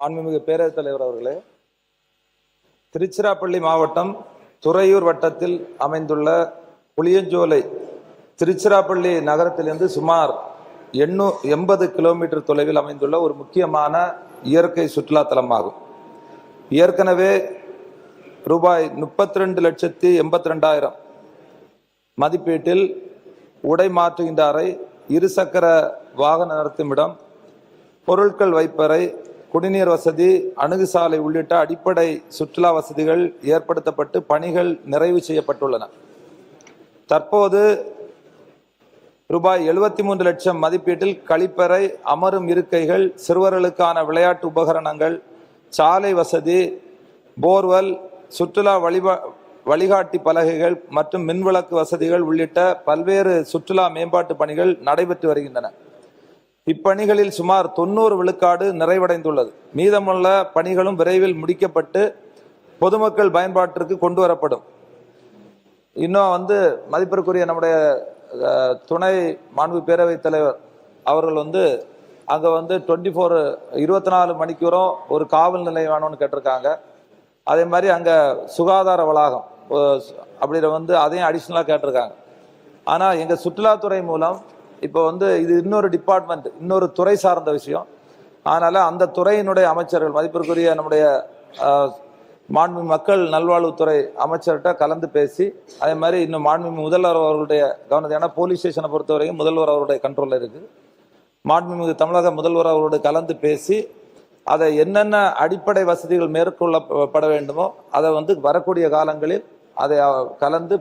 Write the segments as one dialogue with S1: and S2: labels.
S1: மாண்புமிகு பேரவைத் தலைவர் அவர்களே, திருச்சிராப்பள்ளி மாவட்டம் துறையூர் வட்டத்தில் அமைந்துள்ள புளியஞ்சோலை திருச்சிராப்பள்ளி நகரத்திலிருந்து சுமார் 80 கிலோமீட்டர் தொலைவில் அமைந்துள்ள ஒரு முக்கியமான இயற்கை சுற்றுலா தலமாகும். ஏற்கனவே ரூபாய் 32,82,000 மதிப்பீட்டில் உடை மாற்றுகின்ற அறை, இருசக்கர வாகன நிறுத்துமிடம், பொருட்கள் வைப்பறை, குடிநீர் வசதி, அணுகுசாலை உள்ளிட்ட அடிப்படை சுற்றுலா வசதிகள் ஏற்படுத்தப்பட்டு பணிகள் நிறைவு செய்யப்பட்டுள்ளன. தற்போது ரூபாய் 73 லட்சம் மதிப்பீட்டில் கழிப்பறை, அமரும் இருக்கைகள், சிறுவர்களுக்கான விளையாட்டு உபகரணங்கள், சாலை வசதி, போர்வெல், சுற்றுலா வழிகாட்டி பலகைகள் மற்றும் மின்விளக்கு வசதிகள் உள்ளிட்ட பல்வேறு சுற்றுலா மேம்பாட்டு பணிகள் நடைபெற்று வருகின்றன. இப்பணிகளில் சுமார் 90 விழுக்காடு நிறைவடைந்துள்ளது. மீதமுள்ள பணிகளும் விரைவில் முடிக்கப்பட்டு பொதுமக்கள் பயன்பாட்டிற்கு கொண்டு வரப்படும். இன்னும் மதிப்பிற்குரிய நம்முடைய துணை மாண்பு பேரவைத் தலைவர் அவர்கள் அங்கே 24 மணிக்கூறும் ஒரு காவல் நிலையம் வேணும்னு கேட்டிருக்காங்க. அதே மாதிரி அங்கே சுகாதார வளாகம் அப்படி அதையும் அடிஷ்னலாக கேட்டிருக்காங்க. ஆனால் எங்கள் சுற்றுலாத்துறை மூலம் இப்போ இது இன்னொரு டிபார்ட்மெண்ட், இன்னொரு துறை சார்ந்த விஷயம். அதனால் அந்த துறையினுடைய அமைச்சர்கள், மதிப்பிற்குரிய நம்முடைய மாண்பு மக்கள் நல்வாழ்வுத்துறை அமைச்சர்கிட்ட கலந்து பேசி, அதே மாதிரி இன்னும் மாண்புமிகு முதல்வர் அவர்களுடைய கவனத்தை, ஏன்னா போலீஸ் ஸ்டேஷனை பொறுத்தவரைக்கும் முதல்வர் அவருடைய கண்ட்ரோலில் இருக்குது. மாண்புமிகு தமிழக முதல்வர் அவருடைய கலந்து பேசி அதை என்னென்ன அடிப்படை வசதிகள் மேற்கொள்ளப்பட வேண்டுமோ அதை வரக்கூடிய காலங்களில் அதை கலந்து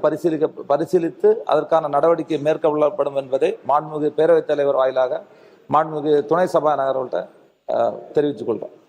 S1: பரிசீலித்து அதற்கான நடவடிக்கை மேற்கொள்ளப்படும் என்பதை மாண்புமிகு பேரவைத் தலைவர் வாயிலாக மாண்புமிகு துணை சபாநாயகர்கள்ட்ட தெரிவித்துக் கொள்கிறோம்.